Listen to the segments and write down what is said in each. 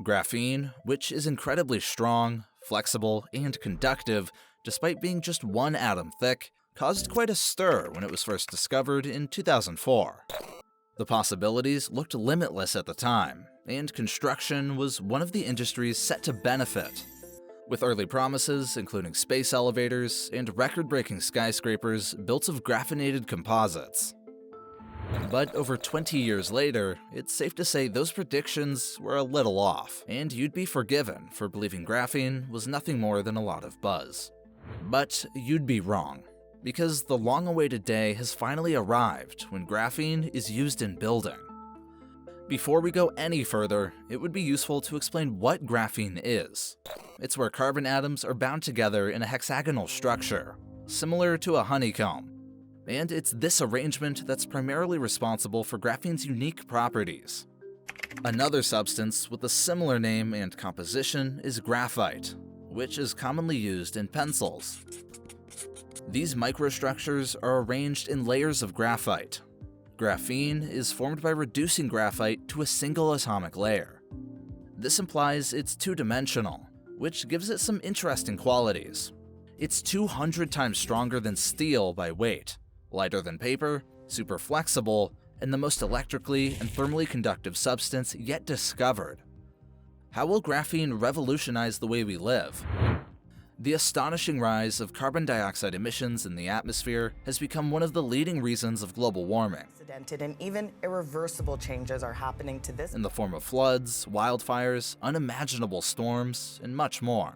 Graphene, which is incredibly strong, flexible, and conductive, despite being just one atom thick, caused quite a stir when it was first discovered in 2004. The possibilities looked limitless at the time, and construction was one of the industries set to benefit, with early promises including space elevators and record-breaking skyscrapers built of graphenated composites. But over 20 years later, it's safe to say those predictions were a little off, and you'd be forgiven for believing graphene was nothing more than a lot of buzz. But you'd be wrong, because the long-awaited day has finally arrived when graphene is used in building. Before we go any further, it would be useful to explain what graphene is. It's where carbon atoms are bound together in a hexagonal structure, similar to a honeycomb. And it's this arrangement that's primarily responsible for graphene's unique properties. Another substance with a similar name and composition is graphite, which is commonly used in pencils. These microstructures are arranged in layers of graphite. Graphene is formed by reducing graphite to a single atomic layer. This implies it's two-dimensional, which gives it some interesting qualities. It's 200 times stronger than steel by weight, lighter than paper, super flexible, and the most electrically and thermally conductive substance yet discovered. How will graphene revolutionize the way we live? The astonishing rise of carbon dioxide emissions in the atmosphere has become one of the leading reasons of global warming. And even irreversible changes are happening to this in the form of floods, wildfires, unimaginable storms, and much more.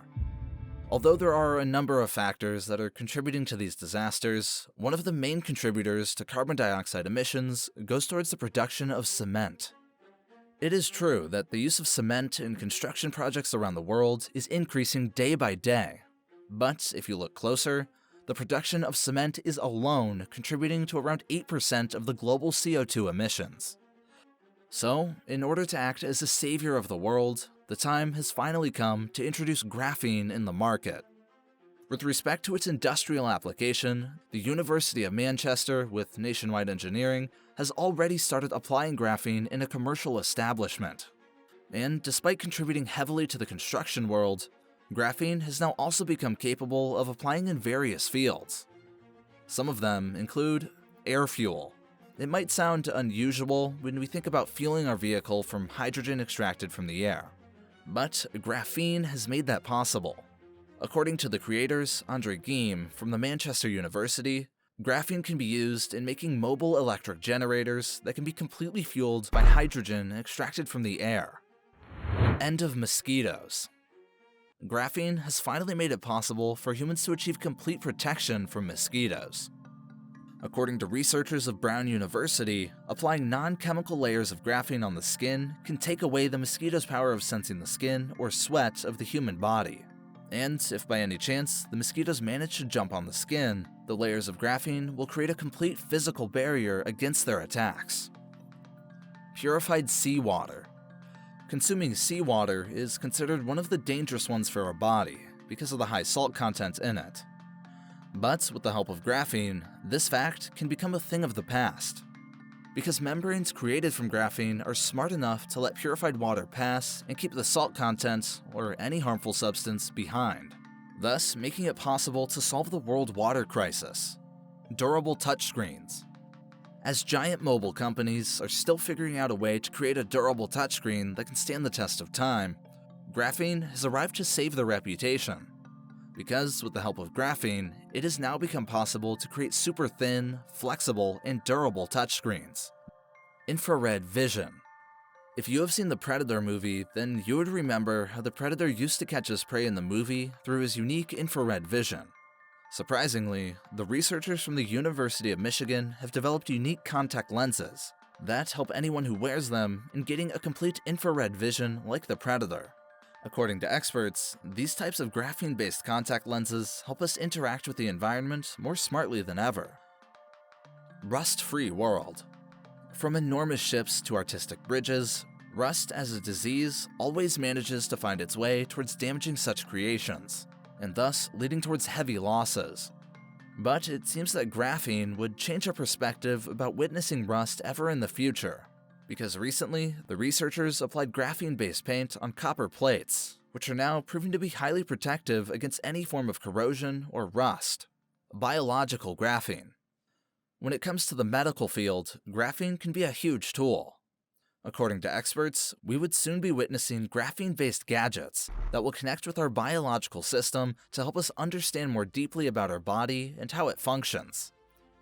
Although there are a number of factors that are contributing to these disasters, one of the main contributors to carbon dioxide emissions goes towards the production of cement. It is true that the use of cement in construction projects around the world is increasing day by day. But if you look closer, the production of cement is alone contributing to around 8% of the global CO2 emissions. So, in order to act as a savior of the world, the time has finally come to introduce graphene in the market. With respect to its industrial application, the University of Manchester, with nationwide engineering, has already started applying graphene in a commercial establishment. And despite contributing heavily to the construction world, graphene has now also become capable of applying in various fields. Some of them include air fuel. It might sound unusual when we think about fueling our vehicle from hydrogen extracted from the air, but graphene has made that possible. According to the creators, 𝐭𝐚𝐤𝐬 from the Manchester University, graphene can be used in making mobile electric generators that can be completely fueled by hydrogen extracted from the air. End of mosquitoes. Graphene has finally made it possible for humans to achieve complete protection from mosquitoes. According to researchers of Brown University, applying non-chemical layers of graphene on the skin can take away the mosquito's power of sensing the skin or sweat of the human body. And if by any chance the mosquitoes manage to jump on the skin, the layers of graphene will create a complete physical barrier against their attacks. Purified seawater. Consuming seawater is considered one of the dangerous ones for our body because of the high salt content in it. But with the help of graphene, this fact can become a thing of the past. Because membranes created from graphene are smart enough to let purified water pass and keep the salt content, or any harmful substance, behind, thus making it possible to solve the world water crisis. Durable touchscreens. As giant mobile companies are still figuring out a way to create a durable touchscreen that can stand the test of time, graphene has arrived to save their reputation. Because with the help of graphene, it has now become possible to create super thin, flexible, and durable touchscreens. Infrared vision. If you have seen the Predator movie, then you would remember how the Predator used to catch his prey in the movie through his unique infrared vision. Surprisingly, the researchers from the University of Michigan have developed unique contact lenses that help anyone who wears them in getting a complete infrared vision like the Predator. According to experts, these types of graphene-based contact lenses help us interact with the environment more smartly than ever. Rust-free world. From enormous ships to artistic bridges, rust as a disease always manages to find its way towards damaging such creations, and thus leading towards heavy losses. But it seems that graphene would change our perspective about witnessing rust ever in the future. because recently, the researchers applied graphene-based paint on copper plates, which are now proving to be highly protective against any form of corrosion or rust. Biological graphene. When it comes to the medical field, graphene can be a huge tool. According to experts, we would soon be witnessing graphene-based gadgets that will connect with our biological system to help us understand more deeply about our body and how it functions.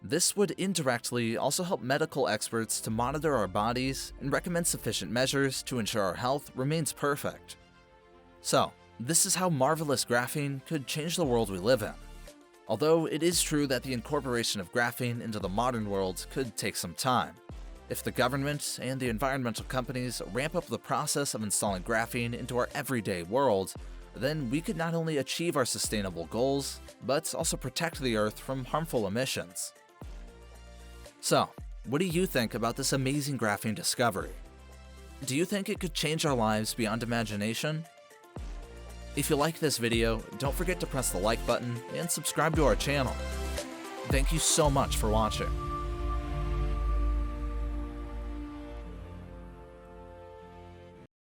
This would indirectly also help medical experts to monitor our bodies and recommend sufficient measures to ensure our health remains perfect. So, this is how marvelous graphene could change the world we live in. Although it is true that the incorporation of graphene into the modern world could take some time. If the government and the environmental companies ramp up the process of installing graphene into our everyday world, then we could not only achieve our sustainable goals, but also protect the Earth from harmful emissions. So, what do you think about this amazing graphene discovery? Do you think it could change our lives beyond imagination? If you like this video, don't forget to press the like button and subscribe to our channel. Thank you so much for watching.